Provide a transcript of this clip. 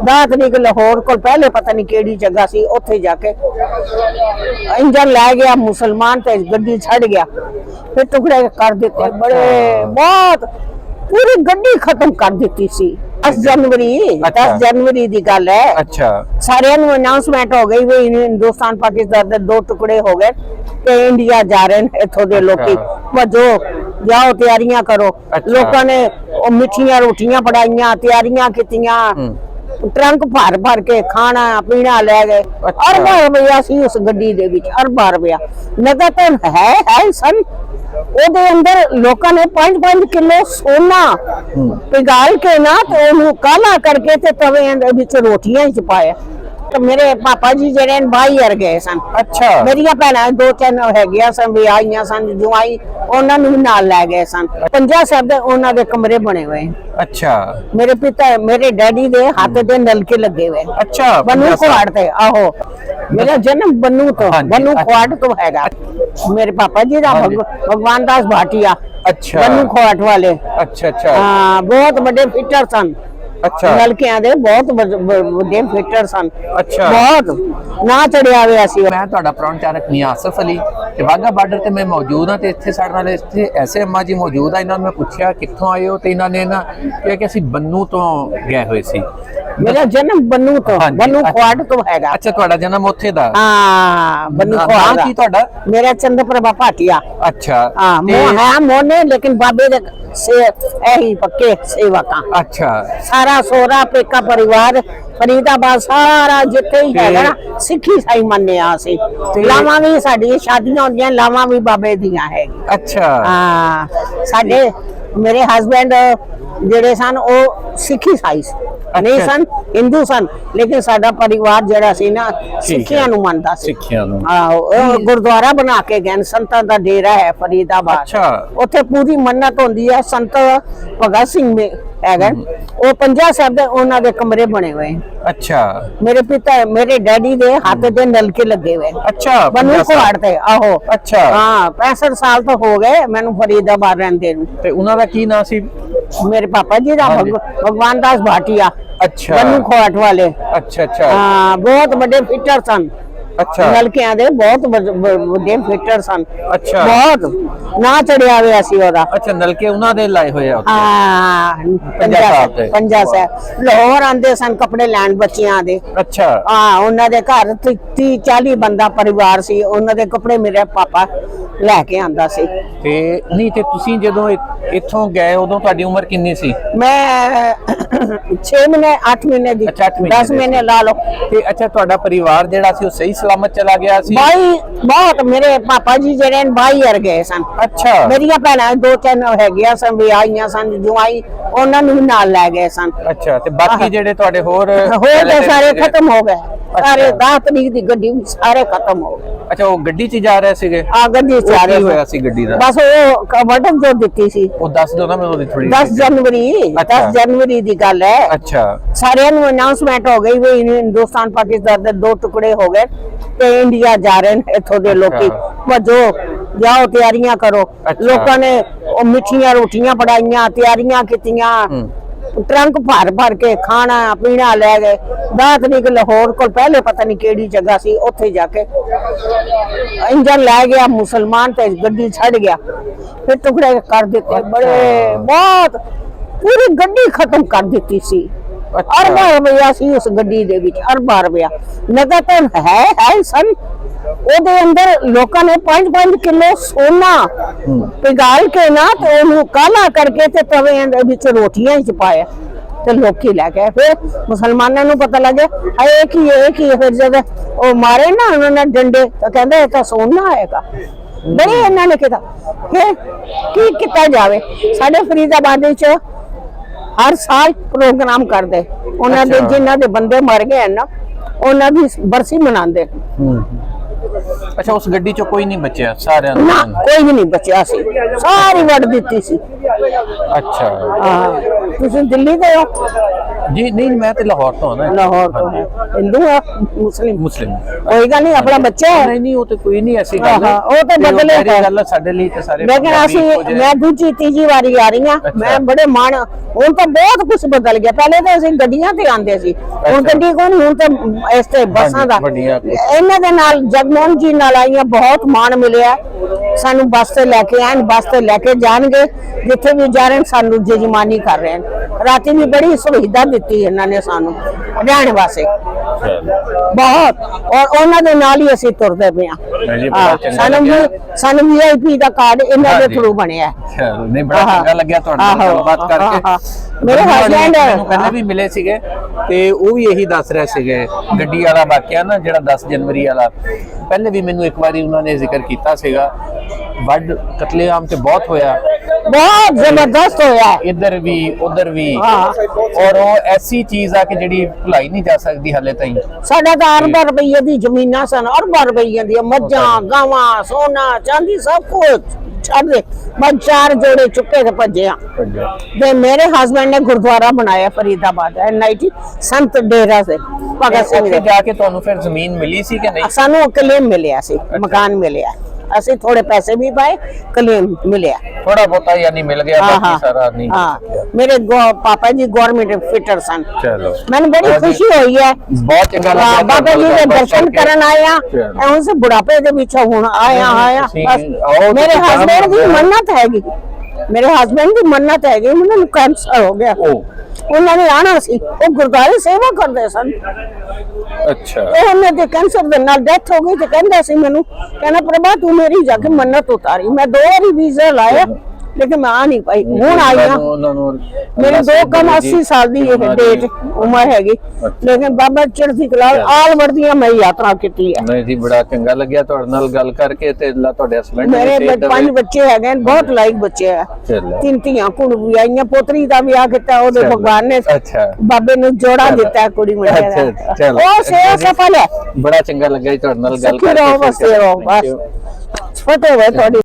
10 ਤਰੀਕ ਲਾਹੌਰ ਕੋਲ ਪਹਿਲੇ ਪਤਾ ਨਹੀਂ ਕਿਹੜੀ ਜਗ੍ਹਾ ਸੀ, ਉੱਥੇ ਜਾ ਕੇ ਇੰਜਨ ਲੈ ਗਿਆ ਮੁਸਲਮਾਨ ਤੇ ਗੱਡੀ ਛੱਡ ਗਿਆ, ਫਿਰ ਟੁਕੜੇ ਕਰ ਦਿੱਤੇ ਬੜੇ ਬਹੁਤ, पूरी गड्डी खत्म कर दी सी। 10 जनवरी दी गल है। अच्छा, सारे अनाउंसमेंट हो गई भी हिंदुस्तान पाकिस्तान दे 2 टुकड़े हो गए ते इंडिया जा रहे हैं इथों दे लोकी, वजो जाओ तैयारियां करो। लोकां ने मिठियां रोटियां पड़ाइयां, तैयारियां कीतियां, ट्रंक भर भर के खाना पीना ले गए। अरबा रुपया सी उस गड्डी दे विच, अरबा रुपया नगद तो है सन। ਉਹਦੇ ਅੰਦਰ ਲੋਕਾਂ ਨੇ 5-5 ਕਿਲੋ ਸੋਨਾ ਪਿਘਾਲ ਕੇ ਨਾ ਤੇ ਉਹਨੂੰ ਕਾਲਾ ਕਰਕੇ ਤੇ ਤਵੇ ਦੇ ਵਿੱਚ ਰੋਟੀਆਂ ਹੀ ਪਾਇਆ। ਤੇ ਮੇਰੇ ਪਾਪਾ ਜੀ ਜਿਹੜੇ ਬਾਹਰ ਗਏ ਸਨ। ਅੱਛਾ, ਮੇਰੀਆਂ ਭੈਣਾਂ 2-3 ਹੈਗੀਆਂ ਸਨ, ਵੀ ਆਈਆਂ ਸਨ ਜਵਾਈ, ਉਹਨਾਂ ਨੂੰ ਨਾਲ ਲੈ ਗਏ ਸਨ। 50 ਸਾਹਿਬ ਦੇ ਉਹਨਾਂ ਦੇ ਕਮਰੇ ਬਣੇ ਹੋਏ। ਅੱਛਾ, ਮੇਰੇ ਪਿਤਾ ਮੇਰੇ ਡੈਡੀ ਦੇ ਹੱਥ ਦੇ ਨਲਕੇ ਲੱਗੇ ਹੋਏ। ਅੱਛਾ, ਬੰਨੂ ਖੁਆੜ ਤੇ। ਆਹੋ, मेरा जन्म बन्नू तो बन्नू खवाट तो हैगा। मेरे पापा जी दा भगवान दास भाटिया। अच्छा, बन्नू खवाट वाले। अच्छा अच्छा, हाँ, बहुत बड़े फिटर सन। अच्छा, नलकियां दे बहुत बड़े फिटर सन। अच्छा, बहुत ना चढ़िया हुआ सी। मैं तुहाडा प्रौणचारक मियां आसिफ अली ते वाघा बार्डर ते मैं मौजूद हां ते इत्थे साडे नाल इत्थे ऐसे अम्मा जी मौजूद आ। इन्हां नूं मैं पुछया कित्थों आए हो ते इन्हां ने ना कहा कि असीं बन्नू तो गए हुए सी। मेरा जन्म बन्नू तो बन्नू खवाट तो हैगा। अच्छा, तुहाडा जन्म उत्थे दा? हां, बन्नू खवाट। की तुहाडा? मेरा चंद्रप्रभा भाटिया। अच्छा, हां, है मोने लेकिन बाबे दे से ऐही पक्के सेवक। अच्छा, सारा सोहरा पेका परिवार फरीदाबाद सारा जिथे ही है ना सिखी साई मन्ने आसी। लावां भी साडी शादियां होंदियां, लावां भी बाबे दियां है। अच्छा, हां, साडे मेरे हस्बैंड जेड़े सन ओ सिखी साई नहीं सन, हिंदू सन, लेकिन साडा परिवार जेड़ा सी ना सिखियां नु मनदा सी। सिखियां नु, आहो, गुरुद्वारा बना के गए, संतां दा डेरा है फरीदाबाद। अच्छा, ओथे पूरी मन्नत होंदी है। संत भगत सिंह में हैगा, ओ 50 साहब दे उन्हां दे कमरे बने हुए। अच्छा, मेरे पिता मेरे डैडी दे हाथ दे नलके लगे हुए। अच्छा, बन्नू खवाड़ ते। आहो, अच्छा, हां, 65 साल तो हो गए मैनू फरीदाबाद रहंदे नू। ते उन्हां दा की नाम सी? मेरे पापा जी दा भगवान दास भाटिया। अच्छा, बन्नू खवाट वाले। अच्छा अच्छा, हां, बहुत बड़े फिटर सन। अच्छा, नलकियां दे बहुत बड़े फिटर सन। अच्छा, बहुत ना चढ़िया हुआ सी ओदा। अच्छा, नलके उन्हां दे लाए होए आ। हां, 50 साहब लाहौर आंदे सन कपड़े लैण बच्चियां दे। अच्छा, हां, उन्हां दे घर 30-40 बंदा परिवार सी, उन्हां दे कपड़े मेरे पापा लेके आंदा सी। ते नहीं ते तुसीं जदों इत्थों गए उदों तुहाडी उम्र किन्नी सी? मैं 6 महीने 8 महीने दी। अच्छा, 10 महीने ला लो। ते अच्छा, तुहाडा परिवार जेड़ा सी ओ सही सलामत चला गया सी? भाई बहुत, मेरे पापा जी जेड़े बाहर गए सन। अच्छा, मेरिया भैणां 2-3 हैगियां सन, भी आईयां सन जवाई, उन्हां नूं नाल ले गए सन। अच्छा, ते बाकी जेड़े तुहाडे होर ते सारे खत्म हो गए। सारे 10 तरीक दी गड्डी सारे खत्म हो गए। अच्छा, वो गड्डी च जा रहे सीगे? हां, गड्डी च जा रहे होया सी गड्डी दा? बस वो कवर्डन जो दित्ती सी वो दस दो ना मैनूं थोड़ी। 10 जनवरी दी गल है। अच्छा, सारे अनाउंसमेंट हो गई भी हिंदुस्तान पाकिस्तान दे 2 टुकड़े हो गए ते इंडिया जा रहे हैं इथों दे लोकी, वजो जाओ तैयारियां करो। लोकां ने मिठियां रोटियां पड़ाइयां, तैयारियां कीतियां, ट्रंक भर भर के खाना पीना ले गए। 10 तरीक लाहौर को पहले पता नहीं केड़ी जगह सी, उत्थे जाके इंजन ले गया मुसलमान ते गड्डी छड़ गया, फिर टुकड़े कर दिते बड़े बहुत, पूरी गड्डी खत्म कर दी सी। अरबा रुपया सी उस गड्डी दे विच, अरबा रुपया नगद तो है सन। ਉਹਦੇ ਅੰਦਰ ਲੋਕਾਂ ਨੇ 5-5 ਕਿਲੋ ਸੋਨਾ ਪਿਘਾਲ ਕੇ ਨਾ ਤੇ ਉਹਨੂੰ ਕਾਲਾ ਕਰਕੇ ਤੇ ਤਵੇ ਦੇ ਵਿੱਚ ਰੋਟੀਆਂ ਹੀ ਪਾਇਆ ਤੇ ਲੋਕੀ ਲੈ ਗਏ। ਫਿਰ ਮੁਸਲਮਾਨਾਂ ਨੂੰ ਪਤਾ ਲੱਗਿਆ ਇਹ ਕੀ ਫਿਰ ਜਦ ਉਹ ਮਾਰੇ ਨਾ ਉਹਨਾਂ ਨੇ ਡੰਡੇ ਤਾਂ ਕਹਿੰਦੇ ਇਹ ਤਾਂ ਸੋਨਾ ਹੈਗਾ। ਬੜੇ ਇਹਨਾਂ ਨੇ ਕਿਹਾ ਫਿਰ ਕੀ ਕੀਤਾ ਜਾਵੇ। ਸਾਡੇ ਫਰੀਦਾਬਾਦ ਵਿੱਚ ਹਰ ਸਾਲ ਪ੍ਰੋਗਰਾਮ ਕਰਦੇ, ਉਹਨਾਂ ਦੇ ਜਿਨ੍ਹਾਂ ਦੇ ਬੰਦੇ ਮਰ ਗਏ ਨਾ ਉਹਨਾਂ ਦੀ ਬਰਸੀ ਮਨਾਉਂਦੇ। अच्छा, उस गड्डी चो कोई नहीं बचा? सारे ना, कोई भी नहीं बचा सी, सारी वड़ दी सी। अच्छा, हां, तुसीं दिल्ली दे हो? ਜੀ ਨਹੀਂ ਮੈਂ ਤੇ ਲਾਹੌਰ ਤੋਂ ਹਾਂ ਨਾ। ਲਾਹੌਰ ਤੋਂ ਹੈ। ਹਿੰਦੂ ਆ ਮੁਸਲਿਮ? ਮੁਸਲਿਮ। ਕੋਈ ਗੱਲ ਨਹੀਂ, ਆਪਣਾ ਬੱਚਾ ਹੈ। ਨਹੀਂ ਉਹ ਤੇ ਕੋਈ ਨਹੀਂ ਐਸੀ ਗੱਲ ਹਾਂ, ਉਹ ਤੇ ਬਦਲੇ ਸਾਰੀ ਹੈ। ਗੱਲ ਸਾਡੇ ਲਈ ਤੇ ਸਾਰੇ ਲੇਕਿਨ ਅਸੀਂ ਮੈਂ ਦੂਜੀ ਤੀਜੀ ਵਾਰੀ ਆ ਰਹੀ ਹਾਂ, ਮੈਂ ਬੜੇ ਮਾਣ, ਹੁਣ ਤਾਂ ਬਹੁਤ ਕੁਝ ਬਦਲ ਗਿਆ। ਪਹਿਲੇ ਤਾਂ ਅਸੀਂ ਗੱਡੀਆਂ ਤੇ ਆਉਂਦੇ ਸੀ, ਹੁਣ ਗੱਡੀ ਕੋਲ, ਹੁਣ ਤਾਂ ਇਸ ਤੇ ਬੱਸਾਂ ਦਾ। ਇਹਨਾਂ ਦੇ ਨਾਲ ਜਗਮੋਹਨ ਜੀ ਨਾਲ ਆਈਆਂ, ਬਹੁਤ ਮਾਣ ਮਿਲਿਆ ਸਾਨੂੰ। ਬੱਸ ਤੇ ਲੈ ਕੇ ਆਣ, ਬੱਸ ਤੇ ਲੈ ਕੇ ਜਾਣਗੇ ਜਿੱਥੇ ਵੀ ਜਾ ਰਹੇ, ਸਾਨੂੰ ਜਜਮਾਨੀ ਕਰ ਰਹੇ ਨੇ। ਰਾਤੀ ਵੀ ਬੜੀ ਸੁਵਿਧਾ ਦਿੱਤੀ ਇਹਨਾਂ ਨੇ ਸਾਨੂੰ ਰਹਿਣ ਵਾਸਤੇ, ਬਹੁਤ। ਔਰ ਉਹਨਾਂ ਦੇ ਨਾਲ ਹੀ ਅਸੀਂ ਤੁਰਦੇ ਪਏ ਹਾਂ। ਸਾਨੂੰ VIP ਦਾ ਕਾਰਡ ਇਹਨਾਂ ਦੇ ਥਰੂ ਬਣਿਆ। ਨਹੀਂ ਬੜਾ ਚੰਗਾ ਲੱਗਿਆ ਤੁਹਾਡੇ ਨਾਲ ਗੱਲਬਾਤ ਕਰਕੇ। ਮੇਰੇ ਹਸਬੈਂਡ ਮੈਨੂੰ ਪਹਿਲਾਂ ਵੀ ਮਿਲੇ ਸੀਗੇ ਤੇ ਉਹ ਵੀ ਇਹੀ ਦੱਸ ਰਹੇ ਸੀਗੇ ਗੱਡੀ ਵਾਲਾ ਵਾਕਿਆ ਨਾ, ਜਿਹੜਾ 10 ਜਨਵਰੀ ਵਾਲਾ। ਪਹਿਲੇ ਵੀ ਮੈਨੂੰ ਇੱਕ ਵਾਰੀ ਉਹਨਾਂ ਨੇ ਜ਼ਿਕਰ ਕੀਤਾ ਸੀਗਾ। ਵੱਡ ਕਤਲੇਆਮ ਤੇ ਬਹੁਤ ਹੋਇਆ, ਬਹੁਤ ਜ਼ਬਰਦਸਤ ਹੋਇਆ, ਇੱਧਰ ਵੀ ਉਧਰ ਵੀ। ਔਰ ਉਹ ਐਸੀ ਚੀਜ਼ ਆ ਕਿ ਜਿਹੜੀ ਭੁਲਾਈ ਨਹੀਂ ਜਾ ਸਕਦੀ ਹਾਲੇ ਤਾਈਂ। ਸਾਡਾ ਤਾਂ ਅਰਬਾਂ ਰੁਪਈਏ ਦੀ ਜ਼ਮੀਨਾਂ ਸਨ, ਅਰਬਾਂ ਰੁਪਈਏ ਦੀਆਂ ਮੱਝਾਂ, ਗਾਵਾਂ, ਸੋਨਾ ਚਾਂਦੀ ਸਭ ਕੁਝ ਛੱਡ ਦੇ, ਬਸ 4 ਜੋੜੇ ਚੁੱਕੇ ਤੇ ਭੱਜੇ ਆ। ਤੇ ਮੇਰੇ ਹਸਬੰਡ ਨੇ ਗੁਰਦੁਆਰਾ ਬਣਾਇਆ ਫਰੀਦਾਬਾਦ, NIT ਸੰਤ ਡੇਰਾ ਸੇ ਭਗਤ ਸਿੰਘ ਉੱਥੇ ਜਾ ਕੇ ਤੁਹਾਨੂੰ ਫਿਰ ਜ਼ਮੀਨ ਮਿਲੀ ਸੀ ਕਿ ਨਹੀਂ? ਸਾਨੂੰ ਕਲੇਮ ਮਿਲਿਆ ਸੀ, ਮਕਾਨ ਮਿਲਿਆ। ਅਸੀਂ ਥੋੜੇ ਪੈਸੇ ਵੀ ਪਾਏ, ਕਲੇਮ ਮਿਲਿਆ ਥੋੜਾ ਬਹੁਤਾ ਯਾਨੀ ਮਿਲ ਗਿਆ, ਬਾਕੀ ਸਾਰਾ ਨਹੀਂ। ਮੇਰੇ ਪਾਪਾ ਜੀ ਗਵਰਨਮੈਂਟ ਫਿਟਰ ਸਨ। ਚਲੋ ਮੈਨੂੰ ਬੜੀ ਖੁਸ਼ੀ ਹੋਈ ਹੈ, ਬਹੁਤ ਚੰਗਾ ਲੱਗਾ। ਬਾਬਾ ਜੀ ਦੇ ਦਰਸ਼ਨ ਕਰਨ ਆਇਆ, ਹੁਣ ਸੇ ਬੁਢਾਪੇ ਦੇ ਵਿੱਚ ਹੁਣ ਆਇਆ। ਮੇਰੇ ਹਸਬੰਡ ਦੀ ਮੰਨਤ ਹੈਗੀ, ਮੇਰੇ ਹਸਬੰਡ ਦੀ ਮੰਨਤ ਹੈਗੀ, ਮੈਨੂੰ ਕੈਂਸਰ ਹੋ ਗਿਆ, ਉਹਨਾਂ ਨੇ ਆਣਾ ਸੀ। ਉਹ ਗੁਰਦੁਆਰੇ ਸੇਵਾ ਕਰਦੇ ਸਨ। ਅੱਛਾ, ਉਹਨਾਂ ਦੇ ਕੈਂਸਰ ਦੇ ਨਾਲ ਡੈਥ ਹੋ ਗਈ ਤੇ ਕਹਿੰਦਾ ਸੀ ਮੈਨੂੰ, ਕਹਿੰਦਾ ਪ੍ਰਭਾ ਤੂੰ ਮੇਰੀ ਜਾ ਕੇ ਮੰਨਤ ਉਤਾਰੀ। ਮੈਂ 2 ਵਾਰੀ ਵੀਜ਼ਾ ਲਾਇਆ लेकिन मैं आ नहीं पाई। ਹੁਣ ਆਈ ਹਾਂ, ਮੇਰੇ 2 ਕਮ 80 ਸਾਲ ਦੀ ਇਹ ਡੇਟ ਉਮਰ ਹੈਗੀ, ਲੇਕਿਨ ਬਾਬਾ ਚੜ੍ਹਦੀ ਕਲਾ ਆਲ ਵਰਦੀਆਂ ਮੈਂ ਯਾਤਰਾ ਕੀਤੀ ਹੈ। ਨਹੀਂ ਜੀ, ਬੜਾ ਚੰਗਾ ਲੱਗਿਆ ਤੁਹਾਡੇ ਨਾਲ ਗੱਲ ਕਰਕੇ ਤੇ ਅੱਲਾ ਤੁਹਾਡੇ ਹਸਬੰਡ ਮੇਰੇ 5 ਬੱਚੇ ਹੈਗੇ, ਬਹੁਤ ਲਾਇਕ ਬੱਚੇ ਆ। 3 ਧੀਆਂ ਕੁੜੀ ਵੀ ਆਈਆਂ, ਪੋਤਰੀ ਦਾ ਵਿਆਹ ਕੀਤਾ, ਉਹਦੇ ਭਗਵਾਨ ਨੇ ਬਾਬੇ ਨੂੰ ਜੋੜਾ ਦਿੱਤਾ ਕੁੜੀ ਮੁੰਡੇ ਦਾ। ਉਹ ਸੇਵਾ ਸਫਲ ਹੈ। ਬੜਾ ਚੰਗਾ ਲੱਗਿਆ ਜੀ ਤੁਹਾਡੇ ਨਾਲ ਗੱਲ ਕਰਕੇ। ਬਸ ਫਤਿਹ ਹੋਵੇ ਤੁਹਾਡੀ।